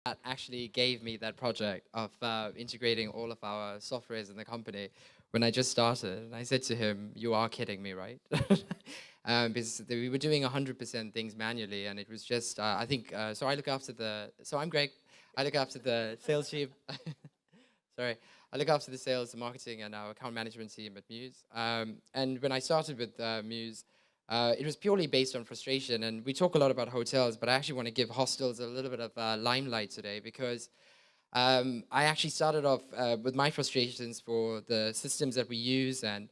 that actually gave me that project of integrating all of our softwares in the company when I just started. And I said to him, "You are kidding me, right?" Because we were doing 100% things manually, and it was just, I think, so I look after so I'm Greg. I look after the sales team. Sorry. I look after the sales, the marketing, and our account management team at Mews. And when I started with Mews, it was purely based on frustration. And we talk a lot about hotels, but I actually want to give hostels a little bit of limelight today because I actually started off with my frustrations for the systems that we use. And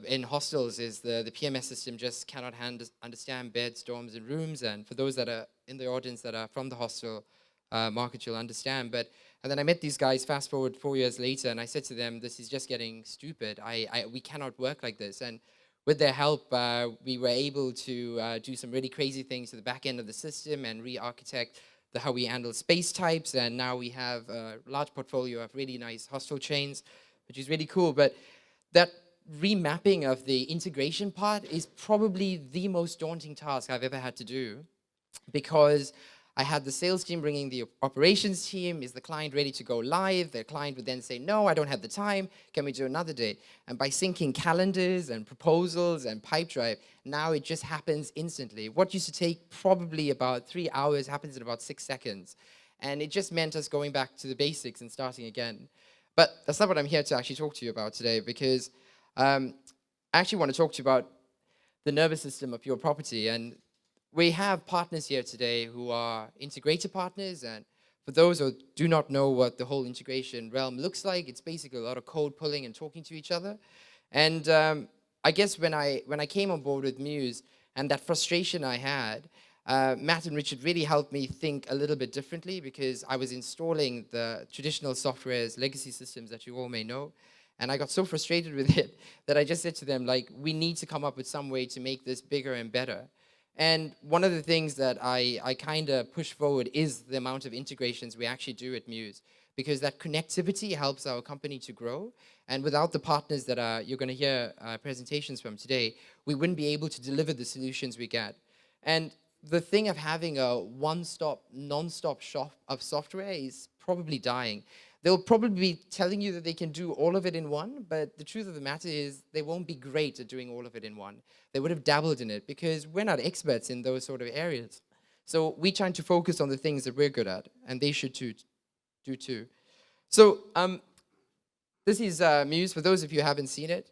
in hostels is the PMS system just cannot understand beds, dorms, and rooms. And for those that are in the audience that are from the hostel market, you'll understand. And then I met these guys, fast forward 4 years later, and I said to them, this is just getting stupid. We cannot work like this. And with their help, we were able to do some really crazy things to the back end of the system and re-architect how we handle space types. And now we have a large portfolio of really nice hostel chains, which is really cool. But that remapping of the integration part is probably the most daunting task I've ever had to do, because I had the sales team bringing the operations team. Is the client ready to go live? The client would then say, no, I don't have the time. Can we do another day? And by syncing calendars and proposals and Pipedrive, now it just happens instantly. What used to take probably about 3 hours happens in about 6 seconds. And it just meant us going back to the basics and starting again. But that's not what I'm here to actually talk to you about today, because I actually want to talk to you about the nervous system of your property. And we have partners here today who are integrator partners, and for those who do not know what the whole integration realm looks like, it's basically a lot of code pulling and talking to each other. And I guess when I came on board with Mews and that frustration I had, Matt and Richard really helped me think a little bit differently, because I was installing the traditional software's legacy systems that you all may know. And I got so frustrated with it that I just said to them, like, we need to come up with some way to make this bigger and better. And one of the things that I kind of push forward is the amount of integrations we actually do at Mews, because that connectivity helps our company to grow. And without the partners that you're going to hear presentations from today, we wouldn't be able to deliver the solutions we get. And the thing of having a one-stop, non-stop shop of software is probably dying. They'll probably be telling you that they can do all of it in one, but the truth of the matter is they won't be great at doing all of it in one. They would have dabbled in it, because we're not experts in those sort of areas. So we try to focus on the things that we're good at, and they should do too. So this is Mews, for those of you who haven't seen it.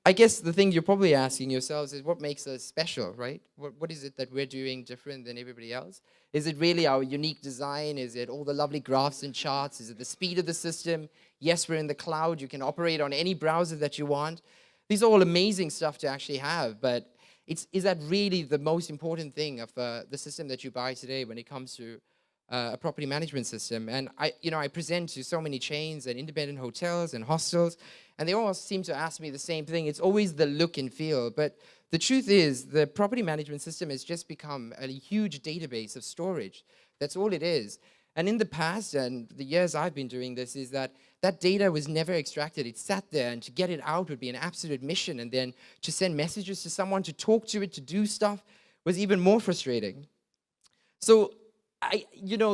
I guess the thing you're probably asking yourselves is, what makes us special, right? What is it that we're doing different than everybody else? Is it really our unique design? Is it all the lovely graphs and charts? Is it the speed of the system? Yes, we're in the cloud. You can operate on any browser that you want. These are all amazing stuff to actually have, but is that really the most important thing of the system that you buy today when it comes to a property management system? And I present to so many chains and independent hotels and hostels, and they all seem to ask me the same thing. It's always the look and feel. But the truth is, the property management system has just become a huge database of storage. That's all it is. And in the past, and the years I've been doing this, is that data was never extracted. It sat there, and to get it out would be an absolute mission. And then to send messages to someone, to talk to it, to do stuff, was even more frustrating. So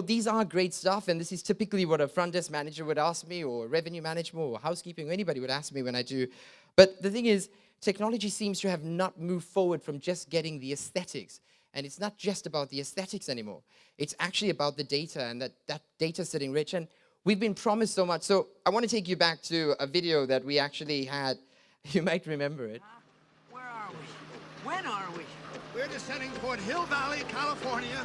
these are great stuff, and this is typically what a front desk manager would ask me, or revenue management, or housekeeping, or anybody would ask me when I do. But the thing is, technology seems to have not moved forward from just getting the aesthetics. And it's not just about the aesthetics anymore. It's actually about the data, and that data sitting rich. And we've been promised so much. So I want to take you back to a video that we actually had. You might remember it. Where are we? When are we? We're descending toward Hill Valley, California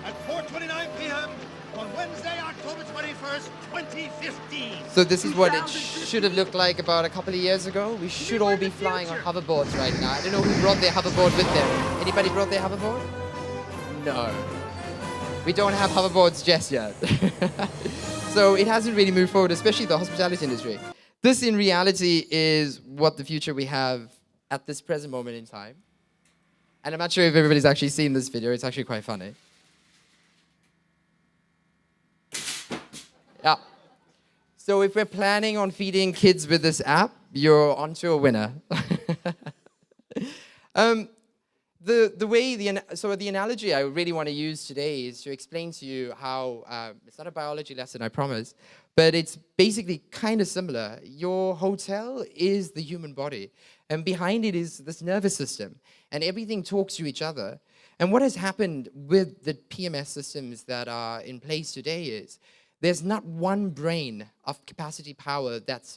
at 4:29 p.m. on Wednesday, October 21st, 2015. So this is what it should have looked like about a couple of years ago. We should all be flying on hoverboards right now. I don't know who brought their hoverboard with them. Anybody brought their hoverboard? No. We don't have hoverboards just yet. So it hasn't really moved forward, especially the hospitality industry. This, in reality, is what the future we have at this present moment in time. And I'm not sure if everybody's actually seen this video. It's actually quite funny. Yeah. So if we're planning on feeding kids with this app, you're onto a winner. the analogy I really want to use today is to explain to you how it's not a biology lesson, I promise, but it's basically kind of similar. Your hotel is the human body, and behind it is this nervous system, and everything talks to each other. And what has happened with the PMS systems that are in place today is there's not one brain of capacity power that's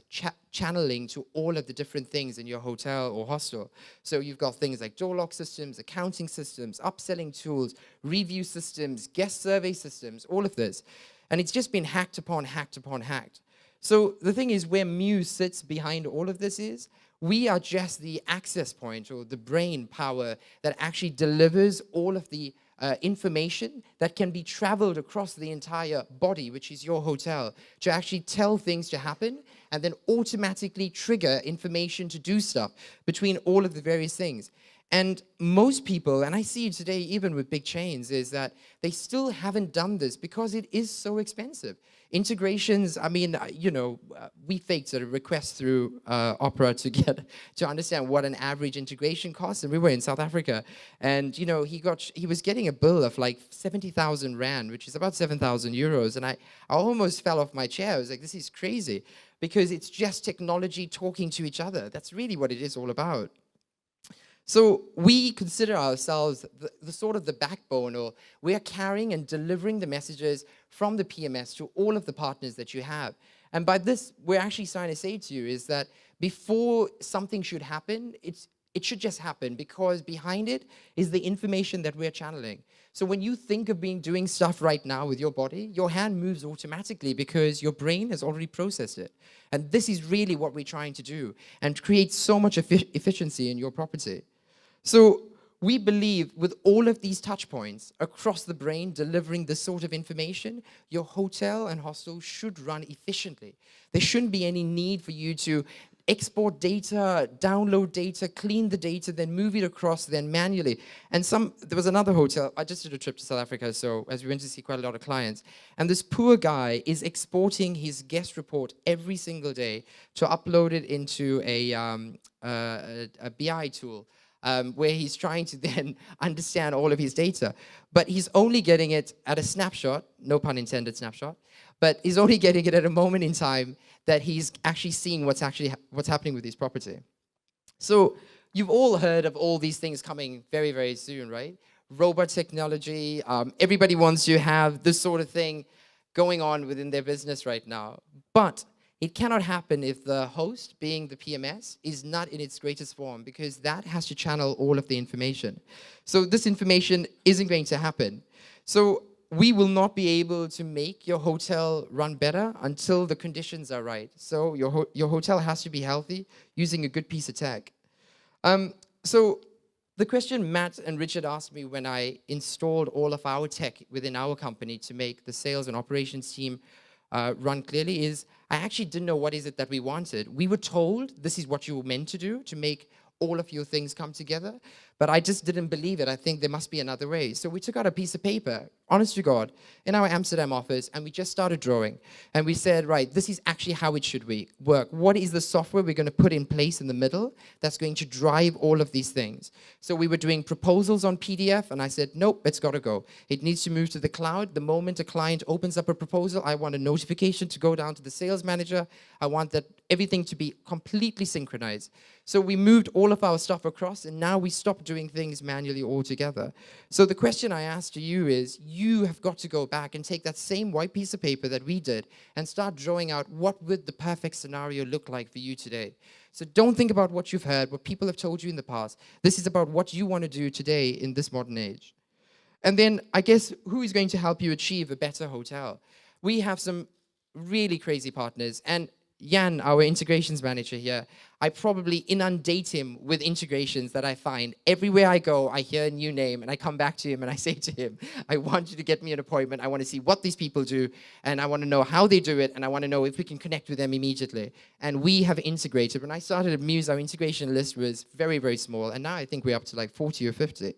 channeling to all of the different things in your hotel or hostel. So you've got things like door lock systems, accounting systems, upselling tools, review systems, guest survey systems, all of this. And it's just been hacked upon hacked upon hacked. So the thing is, where Mews sits behind all of this is, we are just the access point or the brain power that actually delivers all of the information that can be traveled across the entire body, which is your hotel, to actually tell things to happen and then automatically trigger information to do stuff between all of the various things. And most people, and I see it today even with big chains, is that they still haven't done this because it is so expensive. Integrations, I mean, we faked a request through Opera to understand what an average integration costs, and we were in South Africa, and he was getting a bill of like 70,000 rand, which is about 7,000 euros, and I almost fell off my chair. I was like, this is crazy, because it's just technology talking to each other. That's really what it is all about. So we consider ourselves the sort of the backbone, or we are carrying and delivering the messages from the PMS to all of the partners that you have. And by this, we're actually trying to say to you is that before something should happen, it should just happen, because behind it is the information that we're channeling. So when you think of doing stuff right now with your body, your hand moves automatically because your brain has already processed it. And this is really what we're trying to do, and create so much efficiency in your property. So we believe with all of these touch points across the brain delivering this sort of information, your hotel and hostel should run efficiently. There shouldn't be any need for you to export data, download data, clean the data, then move it across, then manually. And there was another hotel, I just did a trip to South Africa, so as we went to see quite a lot of clients, and this poor guy is exporting his guest report every single day to upload it into a BI tool. Where he's trying to then understand all of his data. But he's only getting it at a snapshot, no pun intended snapshot, but he's only getting it at a moment in time that he's actually seeing what's happening with his property. So you've all heard of all these things coming very, very soon, right? Robot technology, everybody wants to have this sort of thing going on within their business right now. But it cannot happen if the host, being the PMS, is not in its greatest form, because that has to channel all of the information. So this information isn't going to happen. So we will not be able to make your hotel run better until the conditions are right. So your hotel has to be healthy using a good piece of tech. So the question Matt and Richard asked me when I installed all of our tech within our company to make the sales and operations team run clearly is, I actually didn't know what is it that we wanted. We were told this is what you were meant to do to make all of your things come together, but I just didn't believe it. I think there must be another way. So we took out a piece of paper, honest to God, in our Amsterdam office, and we just started drawing. And we said, right, this is actually how it should work. What is the software we're going to put in place in the middle that's going to drive all of these things? So we were doing proposals on PDF, and I said, nope, it's got to go. It needs to move to the cloud. The moment a client opens up a proposal, I want a notification to go down to the sales manager. I want that everything to be completely synchronized. So we moved all of our stuff across, and now we stopped doing things manually altogether. So the question I ask to you is, you have got to go back and take that same white piece of paper that we did and start drawing out what would the perfect scenario look like for you today. So don't think about what you've heard, what people have told you in the past. This is about what you want to do today in this modern age. And then, I guess, who is going to help you achieve a better hotel? We have some really crazy partners, and Jan, our integrations manager here, I probably inundate him with integrations that I find. Everywhere I go, I hear a new name, and I come back to him and I say to him, I want you to get me an appointment. I want to see what these people do, and I want to know how they do it, and I want to know if we can connect with them immediately. And we have integrated. When I started at Mews, our integration list was very, very small, and now I think we're up to like 40 or 50.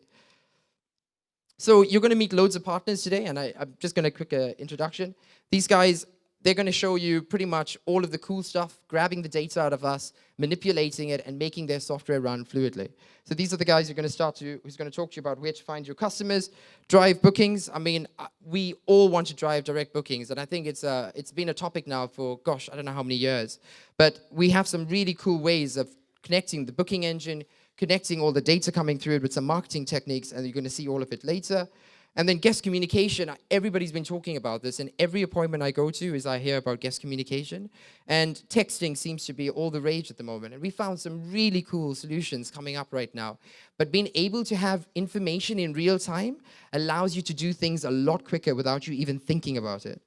So you're going to meet loads of partners today, and I'm just going to quick introduction. These guys they're going to show you pretty much all of the cool stuff, grabbing the data out of us, manipulating it, and making their software run fluidly. So these are the guys who's going to talk to you about where to find your customers, drive bookings. I mean, we all want to drive direct bookings, and I think it's been a topic now for, gosh, I don't know how many years. But we have some really cool ways of connecting the booking engine, connecting all the data coming through it with some marketing techniques, and you're going to see all of it later. And then guest communication, everybody's been talking about this, and every appointment I go to is I hear about guest communication. And texting seems to be all the rage at the moment. And we found some really cool solutions coming up right now. But being able to have information in real time allows you to do things a lot quicker without you even thinking about it.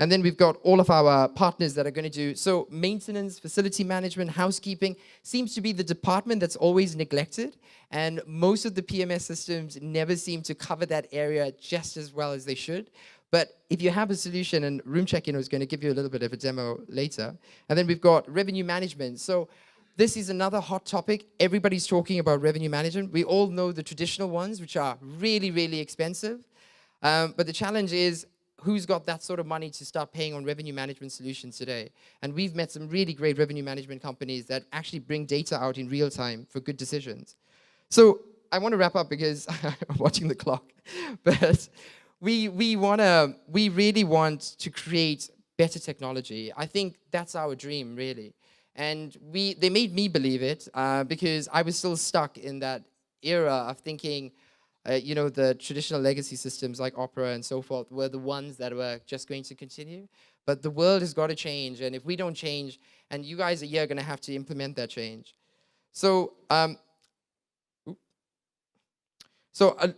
And then we've got all of our partners that are going to do, so maintenance, facility management, housekeeping seems to be the department that's always neglected. And most of the PMS systems never seem to cover that area just as well as they should. But if you have a solution, and Room Check-In is going to give you a little bit of a demo later. And then we've got revenue management. So this is another hot topic. Everybody's talking about revenue management. We all know the traditional ones, which are really, really expensive. But the challenge is, who's got that sort of money to start paying on revenue management solutions today? And we've met some really great revenue management companies that actually bring data out in real time for good decisions. So I want to wrap up because I'm watching the clock. But we really want to create better technology. I think that's our dream, really. And they made me believe it because I was still stuck in that era of thinking, you know, the traditional legacy systems like Opera and so forth were the ones that were just going to continue. But the world has got to change, and if we don't change, and you guys are going to have to implement that change. So,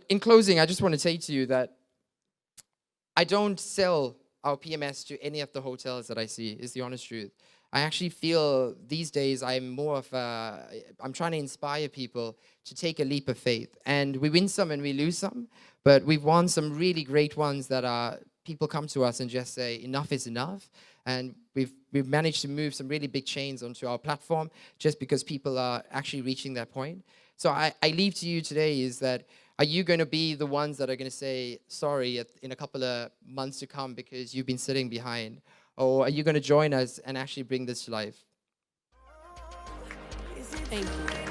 in closing, I just want to say to you that I don't sell our PMS to any of the hotels that I see, is the honest truth. I actually feel these days I'm trying to inspire people to take a leap of faith. And we win some and we lose some, but we've won some really great ones that are, people come to us and just say, enough is enough. And we've managed to move some really big chains onto our platform just because people are actually reaching that point. So I leave to you today is that, are you going to be the ones that are going to say sorry in a couple of months to come because you've been sitting behind? Or are you going to join us and actually bring this to life? Thank you.